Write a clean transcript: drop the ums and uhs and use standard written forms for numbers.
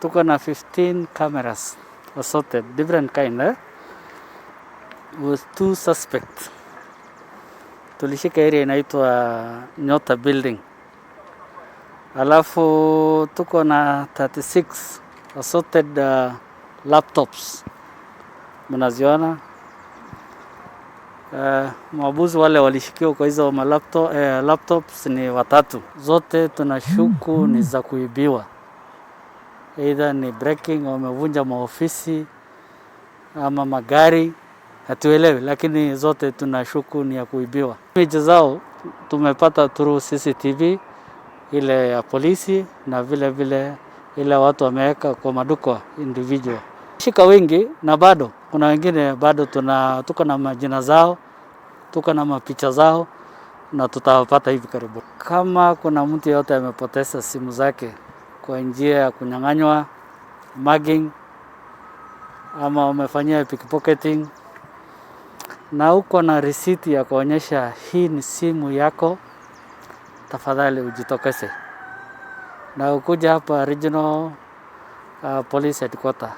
Tuko na 15 cameras assorted different kind with 2 suspects. Tulishika area inaitwa Nyota Building. Alafu tuko na 36 assorted laptops. Mnaziona? Mabuzi wale walishikiwa kwa hizo laptops ni watatu. Zote tunashuku ni za kuibiwa. Either ni breaking, wamevunja maofisi ama magari, hatuelewi, lakini zote tunashuku ni ya kuibiwa. Image zao tumepata through CCTV ile ya polisi na vile ile watu wameweka kwa maduka individual. Shika wengi na bado kuna wengine bado tuko na majina zao, tuko na mapicha zao na tutawapata hivi karibu. Kama kuna mtu yote amepoteza simu zake kwa njia ya kunyang'anywa, mugging ama umefanyia pickpocketing na uko na receipt ya kuonyesha hii ni simu yako, tafadhali ujitokeze na ukuja hapa Regional Police Headquarters.